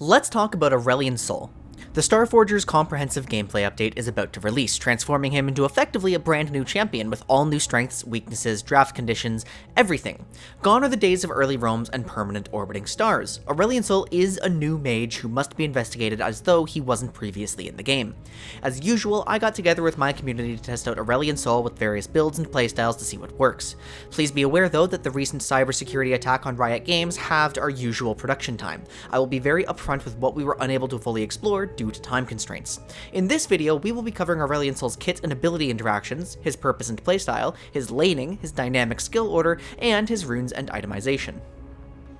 Let's talk about Aurelion Sol. The Starforger's comprehensive gameplay update is about to release, transforming him into effectively a brand new champion with all new strengths, weaknesses, draft conditions, everything. Gone are the days of early roams and permanent orbiting stars. Aurelion Sol is a new mage who must be investigated as though he wasn't previously in the game. As usual, I got together with my community to test out Aurelion Sol with various builds and playstyles to see what works. Please be aware though that the recent cybersecurity attack on Riot Games halved our usual production time. I will be very upfront with what we were unable to fully explore due to time constraints. In this video, we will be covering Aurelion Sol's kit and ability interactions, his purpose and playstyle, his laning, his dynamic skill order, and his runes and itemization.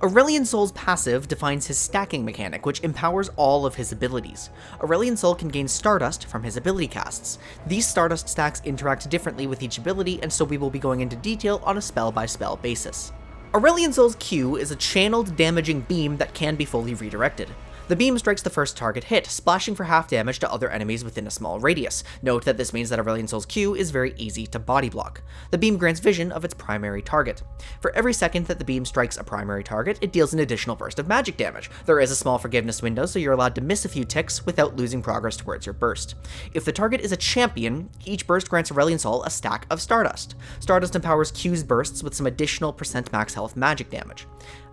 Aurelion Sol's passive defines his stacking mechanic, which empowers all of his abilities. Aurelion Sol can gain Stardust from his ability casts. These Stardust stacks interact differently with each ability, and so we will be going into detail on a spell-by-spell basis. Aurelion Sol's Q is a channeled damaging beam that can be fully redirected. The beam strikes the first target hit, splashing for half damage to other enemies within a small radius. Note that this means that Aurelion Sol's Q is very easy to body block. The beam grants vision of its primary target. For every second that the beam strikes a primary target, it deals an additional burst of magic damage. There is a small forgiveness window, so you're allowed to miss a few ticks without losing progress towards your burst. If the target is a champion, each burst grants Aurelion Sol a stack of Stardust. Stardust empowers Q's bursts with some additional % max health magic damage.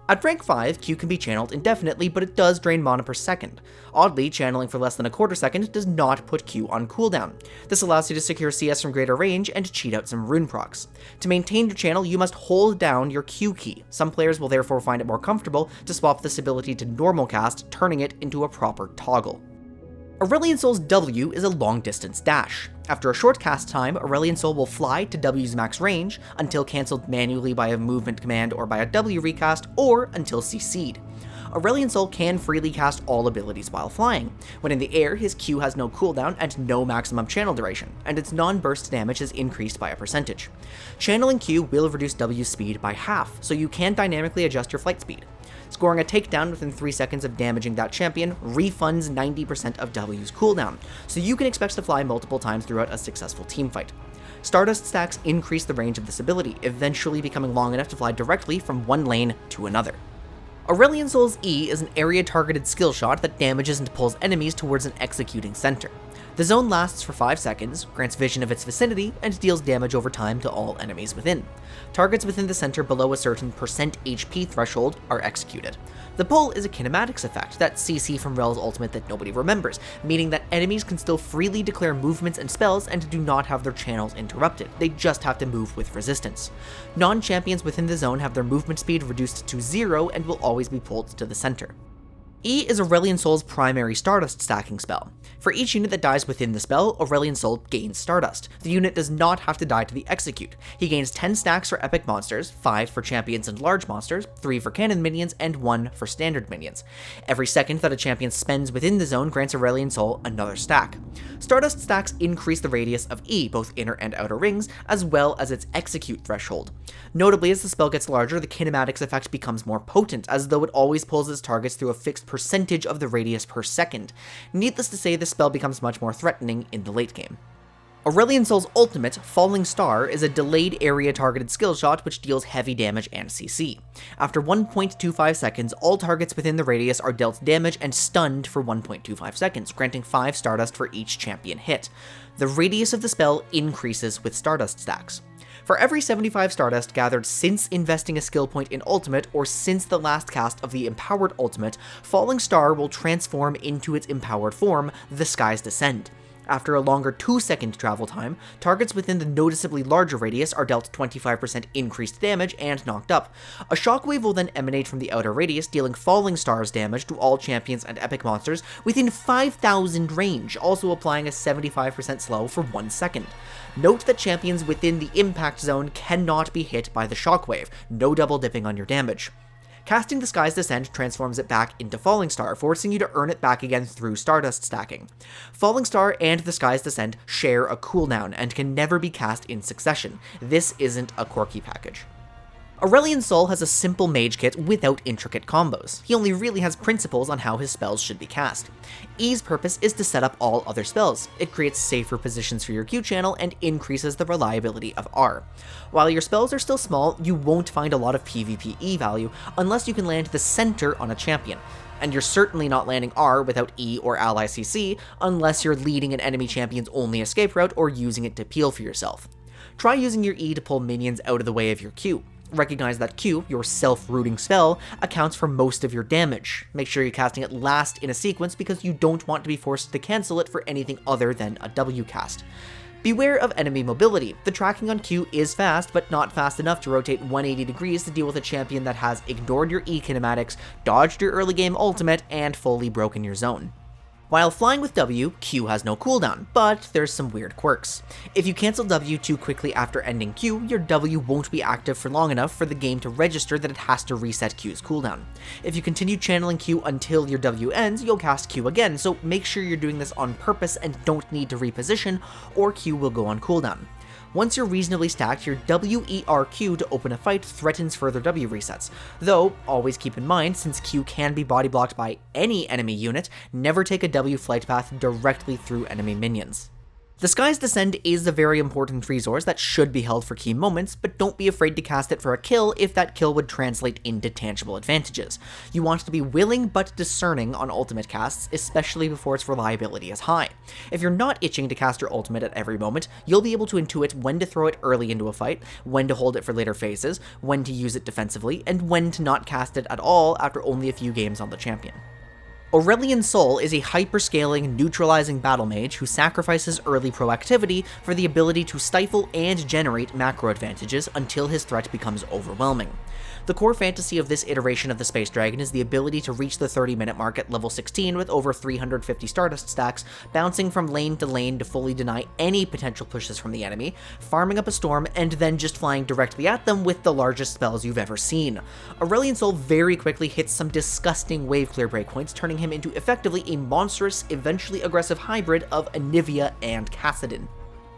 At rank 5, Q can be channeled indefinitely, but it does drain mana per second. Oddly, channeling for less than a quarter second does not put Q on cooldown. This allows you to secure CS from greater range and cheat out some rune procs. To maintain your channel, you must hold down your Q key. Some players will therefore find it more comfortable to swap this ability to normal cast, turning it into a proper toggle. Aurelion Sol's W is a long-distance dash. After a short cast time, Aurelion Sol will fly to W's max range, until cancelled manually by a movement command or by a W recast, or until CC'd. Aurelion Sol can freely cast all abilities while flying. When in the air, his Q has no cooldown and no maximum channel duration, and its non-burst damage is increased by a percentage. Channeling Q will reduce W's speed by half, so you can dynamically adjust your flight speed. Scoring a takedown within 3 seconds of damaging that champion refunds 90% of W's cooldown, so you can expect to fly multiple times throughout a successful teamfight. Stardust stacks increase the range of this ability, eventually becoming long enough to fly directly from one lane to another. Aurelion Sol's E is an area-targeted skill shot that damages and pulls enemies towards an executing center. The zone lasts for 5 seconds, grants vision of its vicinity, and deals damage over time to all enemies within. Targets within the center below a certain % HP threshold are executed. The pull is a kinematics effect, that CC from Rel's ultimate that nobody remembers, meaning that enemies can still freely declare movements and spells and do not have their channels interrupted, they just have to move with resistance. Non-champions within the zone have their movement speed reduced to 0 and will always be pulled to the center. E is Aurelion Sol's primary Stardust stacking spell. For each unit that dies within the spell, Aurelion Sol gains Stardust. The unit does not have to die to the execute. He gains 10 stacks for epic monsters, 5 for champions and large monsters, 3 for cannon minions, and 1 for standard minions. Every second that a champion spends within the zone grants Aurelion Sol another stack. Stardust stacks increase the radius of E, both inner and outer rings, as well as its execute threshold. Notably, as the spell gets larger, the kinematics effect becomes more potent, as though it always pulls its targets through a fixed percentage of the radius per second. Needless to say, the spell becomes much more threatening in the late game. Aurelion Sol's ultimate, Falling Star, is a delayed area-targeted skill shot which deals heavy damage and CC. After 1.25 seconds, all targets within the radius are dealt damage and stunned for 1.25 seconds, granting 5 Stardust for each champion hit. The radius of the spell increases with Stardust stacks. For every 75 Stardust gathered since investing a skill point in Ultimate or since the last cast of the Empowered Ultimate, Falling Star will transform into its empowered form, the Skies Descend. After a longer 2-second travel time, targets within the noticeably larger radius are dealt 25% increased damage and knocked up. A shockwave will then emanate from the outer radius, dealing Falling Stars damage to all champions and epic monsters within 5,000 range, also applying a 75% slow for 1 second. Note that champions within the impact zone cannot be hit by the shockwave, no double dipping on your damage. Casting the Skies Descend transforms it back into Falling Star, forcing you to earn it back again through Stardust stacking. Falling Star and the Skies Descend share a cooldown and can never be cast in succession. This isn't a quirky package. Aurelion Sol has a simple mage kit without intricate combos. He only really has principles on how his spells should be cast. E's purpose is to set up all other spells. It creates safer positions for your Q channel and increases the reliability of R. While your spells are still small, you won't find a lot of PvPE value unless you can land the center on a champion. and you're certainly not landing R without E or ally CC unless you're leading an enemy champion's only escape route or using it to peel for yourself. Try using your E to pull minions out of the way of your Q. Recognize that Q, your self-rooting spell, accounts for most of your damage. Make sure you're casting it last in a sequence because you don't want to be forced to cancel it for anything other than a W cast. Beware of enemy mobility. The tracking on Q is fast, but not fast enough to rotate 180 degrees to deal with a champion that has ignored your E kinematics, dodged your early game ultimate, and fully broken your zone. While flying with W, Q has no cooldown, but there's some weird quirks. If you cancel W too quickly after ending Q, your W won't be active for long enough for the game to register that it has to reset Q's cooldown. If you continue channeling Q until your W ends, you'll cast Q again, so make sure you're doing this on purpose and don't need to reposition, or Q will go on cooldown. Once you're reasonably stacked, your WERQ to open a fight threatens further W resets. Though, always keep in mind, since Q can be body blocked by any enemy unit, never take a W flight path directly through enemy minions. The Sky's Descent is a very important resource that should be held for key moments, but don't be afraid to cast it for a kill if that kill would translate into tangible advantages. You want to be willing but discerning on ultimate casts, especially before its reliability is high. If you're not itching to cast your ultimate at every moment, you'll be able to intuit when to throw it early into a fight, when to hold it for later phases, when to use it defensively, and when to not cast it at all after only a few games on the champion. Aurelion Sol is a hyperscaling, neutralizing battle mage who sacrifices early proactivity for the ability to stifle and generate macro advantages until his threat becomes overwhelming. The core fantasy of this iteration of the Space Dragon is the ability to reach the 30-minute mark at level 16 with over 350 Stardust stacks, bouncing from lane to lane to fully deny any potential pushes from the enemy, farming up a storm, and then just flying directly at them with the largest spells you've ever seen. Aurelion Sol very quickly hits some disgusting wave clear breakpoints, turning him into effectively a monstrous, eventually aggressive hybrid of Anivia and Cassidon.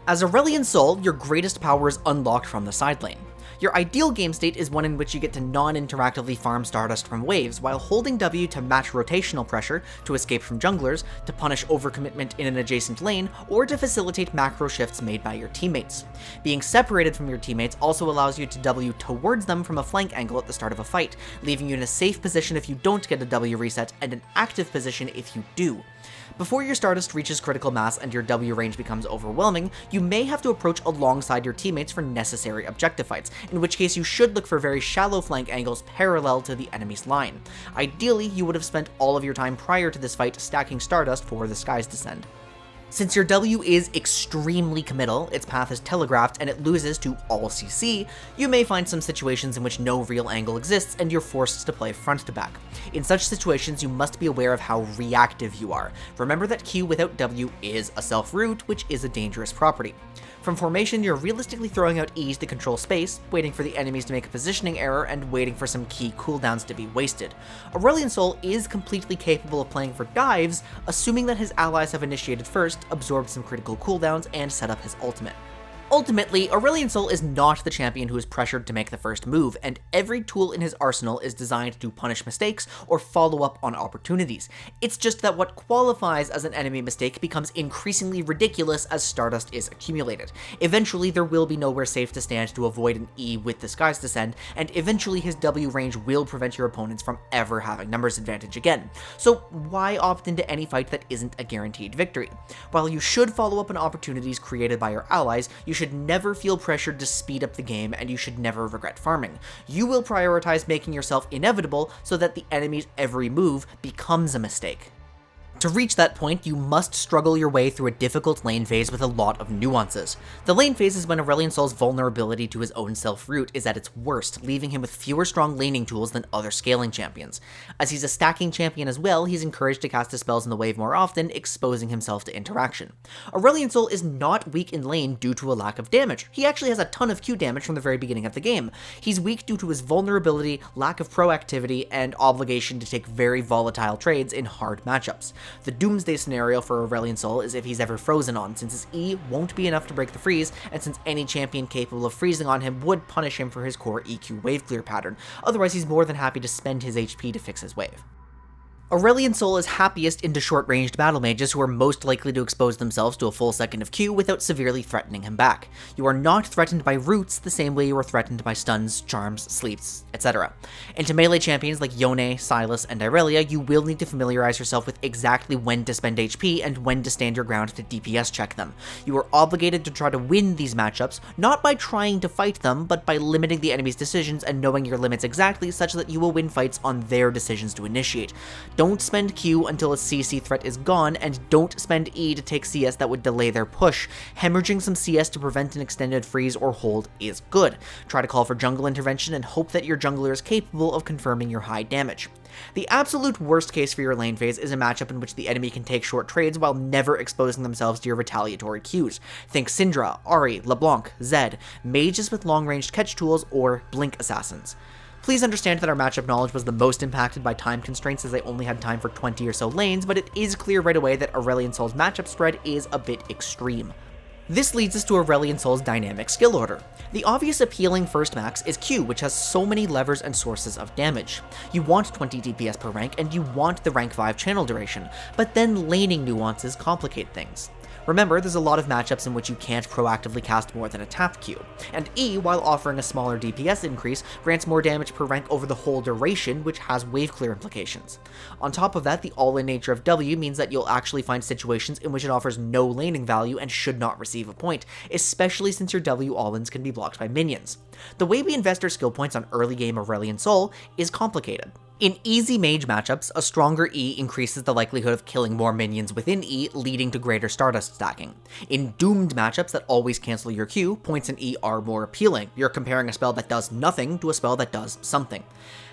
As Aurelion Sol, your greatest power is unlocked from the side lane. Your ideal game state is one in which you get to non-interactively farm Stardust from waves while holding W to match rotational pressure, to escape from junglers, to punish overcommitment in an adjacent lane, or to facilitate macro shifts made by your teammates. Being separated from your teammates also allows you to W towards them from a flank angle at the start of a fight, leaving you in a safe position if you don't get a W reset and an active position if you do. Before your Stardust reaches critical mass and your W range becomes overwhelming, you may have to approach alongside your teammates for necessary objective fights, in which case you should look for very shallow flank angles parallel to the enemy's line. Ideally, you would have spent all of your time prior to this fight stacking Stardust for the Sky's Descent. Since your W is extremely committal, its path is telegraphed, and it loses to all CC, you may find some situations in which no real angle exists and you're forced to play front to back. In such situations, you must be aware of how reactive you are. Remember that Q without W is a self-root, which is a dangerous property. From formation, you're realistically throwing out E's to control space, waiting for the enemies to make a positioning error, and waiting for some key cooldowns to be wasted. Aurelion Sol is completely capable of playing for dives, assuming that his allies have initiated first, absorbed some critical cooldowns, and set up his ultimate. Ultimately, Aurelion Sol is not the champion who is pressured to make the first move, and every tool in his arsenal is designed to punish mistakes or follow up on opportunities. It's just that what qualifies as an enemy mistake becomes increasingly ridiculous as Stardust is accumulated. Eventually, there will be nowhere safe to stand to avoid an E with the Sky's Descent, and eventually his W range will prevent your opponents from ever having numbers advantage again. So why opt into any fight that isn't a guaranteed victory? While you should follow up on opportunities created by your allies, you should never feel pressured to speed up the game, and you should never regret farming. You will prioritize making yourself inevitable so that the enemy's every move becomes a mistake. To reach that point, you must struggle your way through a difficult lane phase with a lot of nuances. The lane phase is when Aurelion Sol's vulnerability to his own self-root is at its worst, leaving him with fewer strong laning tools than other scaling champions. As he's a stacking champion as well, he's encouraged to cast his spells in the wave more often, exposing himself to interaction. Aurelion Sol is not weak in lane due to a lack of damage. He actually has a ton of Q damage from the very beginning of the game. He's weak due to his vulnerability, lack of proactivity, and obligation to take very volatile trades in hard matchups. The doomsday scenario for Aurelion Sol is if he's ever frozen on, since his E won't be enough to break the freeze, and since any champion capable of freezing on him would punish him for his core EQ wave clear pattern. Otherwise, he's more than happy to spend his HP to fix his wave. Aurelion Sol is happiest into short-ranged battle mages who are most likely to expose themselves to a full second of Q without severely threatening him back. You are not threatened by roots the same way you are threatened by stuns, charms, sleeps, etc. Into melee champions like Yone, Silas, and Irelia, you will need to familiarize yourself with exactly when to spend HP and when to stand your ground to DPS check them. You are obligated to try to win these matchups, not by trying to fight them, but by limiting the enemy's decisions and knowing your limits exactly such that you will win fights on their decisions to initiate. Don't spend Q until a CC threat is gone, and don't spend E to take CS that would delay their push. Hemorrhaging some CS to prevent an extended freeze or hold is good. Try to call for jungle intervention and hope that your jungler is capable of confirming your high damage. The absolute worst case for your lane phase is a matchup in which the enemy can take short trades while never exposing themselves to your retaliatory Qs. Think Syndra, Ahri, LeBlanc, Zed, mages with long-ranged catch tools, or blink assassins. Please understand that our matchup knowledge was the most impacted by time constraints as I only had time for 20 or so lanes, but it is clear right away that Aurelion Sol's matchup spread is a bit extreme. This leads us to Aurelion Sol's dynamic skill order. The obvious appealing first max is Q, which has so many levers and sources of damage. You want 20 DPS per rank, and you want the rank 5 channel duration, but then laning nuances complicate things. Remember, there's a lot of matchups in which you can't proactively cast more than a tap Q, and E, while offering a smaller DPS increase, grants more damage per rank over the whole duration, which has wave clear implications. On top of that, the all-in nature of W means that you'll actually find situations in which it offers no laning value and should not receive a point, especially since your W all-ins can be blocked by minions. The way we invest our skill points on early game Aurelion Sol is complicated. In easy mage matchups, a stronger E increases the likelihood of killing more minions within E, leading to greater Stardust stacking. In doomed matchups that always cancel your Q, points in E are more appealing. You're comparing a spell that does nothing to a spell that does something.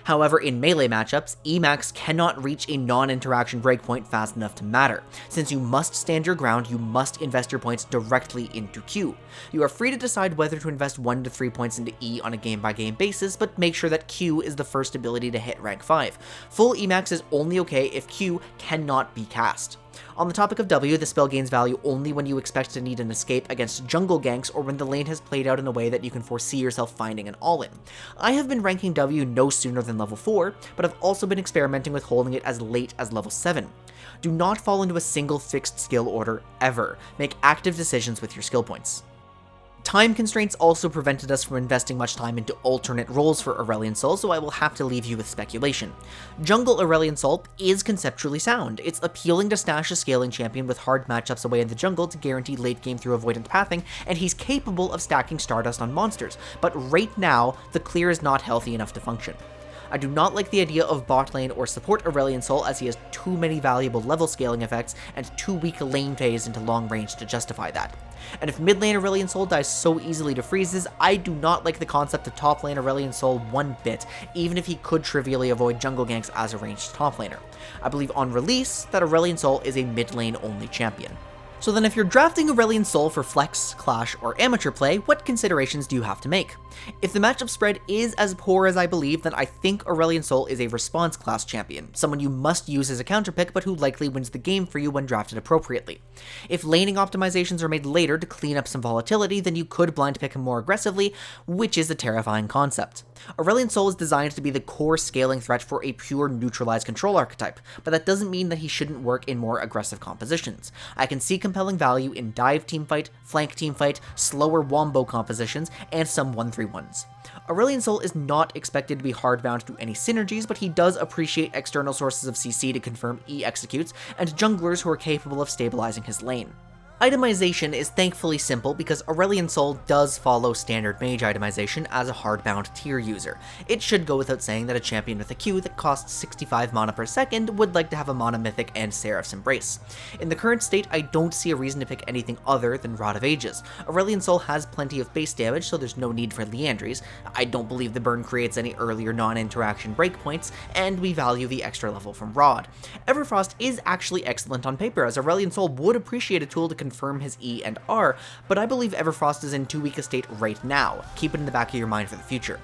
However, in melee matchups, Emax cannot reach a non-interaction breakpoint fast enough to matter. Since you must stand your ground, you must invest your points directly into Q. You are free to decide whether to invest 1 to 3 points into E on a game-by-game basis, but make sure that Q is the first ability to hit rank 5. Full Emax is only okay if Q cannot be cast. On the topic of W, the spell gains value only when you expect to need an escape against jungle ganks or when the lane has played out in a way that you can foresee yourself finding an all-in. I have been ranking W no sooner than level 4, but I've also been experimenting with holding it as late as level 7. Do not fall into a single fixed skill order ever. Make active decisions with your skill points. Time constraints also prevented us from investing much time into alternate roles for Aurelion Sol, so I will have to leave you with speculation. Jungle Aurelion Sol is conceptually sound. It's appealing to stash a scaling champion with hard matchups away in the jungle to guarantee late game through avoidant pathing, and he's capable of stacking Stardust on monsters, but right now, the clear is not healthy enough to function. I do not like the idea of bot lane or support Aurelion Sol as he has too many valuable level scaling effects and too weak a lane phase into long range to justify that. And if mid lane Aurelion Sol dies so easily to freezes, I do not like the concept of top lane Aurelion Sol one bit, even if he could trivially avoid jungle ganks as a ranged top laner. I believe on release that Aurelion Sol is a mid lane only champion. So then if you're drafting Aurelion Sol for flex, clash, or amateur play, what considerations do you have to make? If the matchup spread is as poor as I believe, then I think Aurelion Sol is a response class champion, someone you must use as a counterpick but who likely wins the game for you when drafted appropriately. If laning optimizations are made later to clean up some volatility, then you could blind pick him more aggressively, which is a terrifying concept. Aurelion Sol is designed to be the core scaling threat for a pure neutralized control archetype, but that doesn't mean that he shouldn't work in more aggressive compositions. I can see compelling value in dive teamfight, flank teamfight, slower wombo compositions, and some 1-3-1s. Aurelion Sol is not expected to be hardbound to any synergies, but he does appreciate external sources of CC to confirm E executes, and junglers who are capable of stabilizing his lane. Itemization is thankfully simple because Aurelion Sol does follow standard mage itemization as a hardbound tier user. It should go without saying that a champion with a Q that costs 65 mana per second would like to have a mana mythic and Seraph's Embrace. In the current state, I don't see a reason to pick anything other than Rod of Ages. Aurelion Sol has plenty of base damage, so there's no need for Liandry's. I don't believe the burn creates any earlier non-interaction breakpoints, and we value the extra level from Rod. Everfrost is actually excellent on paper, as Aurelion Sol would appreciate a tool to confirm his E and R, but I believe Everfrost is in too weak a state right now. Keep it in the back of your mind for the future.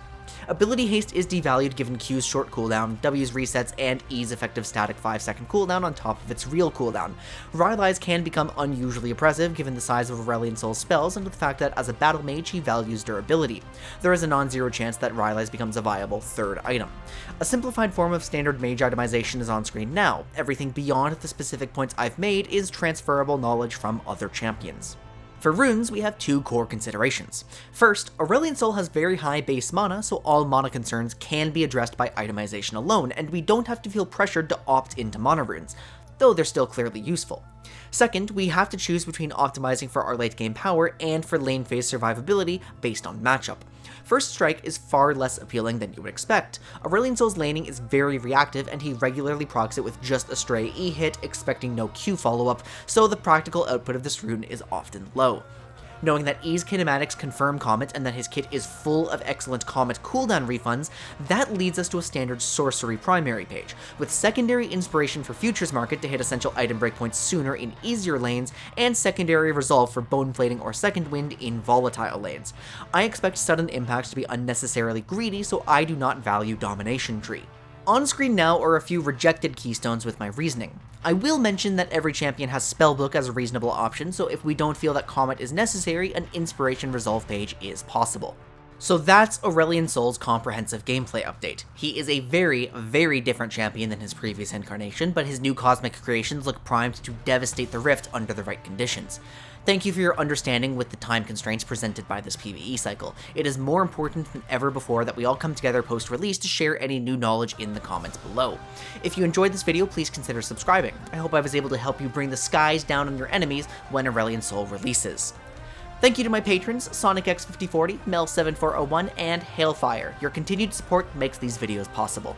Ability haste is devalued given Q's short cooldown, W's resets, and E's effective static 5-second cooldown on top of its real cooldown. Rylai's can become unusually oppressive given the size of Aurelion Sol's spells and the fact that as a battle mage he values durability. There is a non-zero chance that Rylai's becomes a viable third item. A simplified form of standard mage itemization is on screen now. Everything beyond the specific points I've made is transferable knowledge from other champions. For runes, we have two core considerations. First, Aurelion Sol has very high base mana, so all mana concerns can be addressed by itemization alone, and we don't have to feel pressured to opt into mana runes, though they're still clearly useful. Second, we have to choose between optimizing for our late game power and for lane phase survivability based on matchup. First Strike is far less appealing than you would expect. Aurelion Sol's laning is very reactive and he regularly procs it with just a stray E hit, expecting no Q follow-up, so the practical output of this rune is often low. Knowing that E's kinematics confirm Comet and that his kit is full of excellent Comet cooldown refunds, that leads us to a standard sorcery primary page, with secondary inspiration for Futures Market to hit essential item breakpoints sooner in easier lanes, and secondary resolve for Bone Plating or Second Wind in volatile lanes. I expect sudden impacts to be unnecessarily greedy, so I do not value Domination Tree. On screen now are a few rejected keystones with my reasoning. I will mention that every champion has Spellbook as a reasonable option, so if we don't feel that Comet is necessary, an Inspiration Resolve page is possible. So that's Aurelion Sol's comprehensive gameplay update. He is a very, very different champion than his previous incarnation, but his new cosmic creations look primed to devastate the Rift under the right conditions. Thank you for your understanding with the time constraints presented by this PvE cycle. It is more important than ever before that we all come together post-release to share any new knowledge in the comments below. If you enjoyed this video, please consider subscribing. I hope I was able to help you bring the skies down on your enemies when Aurelion Sol releases. Thank you to my patrons, SonicX5040, Mel7401, and Hailfire. Your continued support makes these videos possible.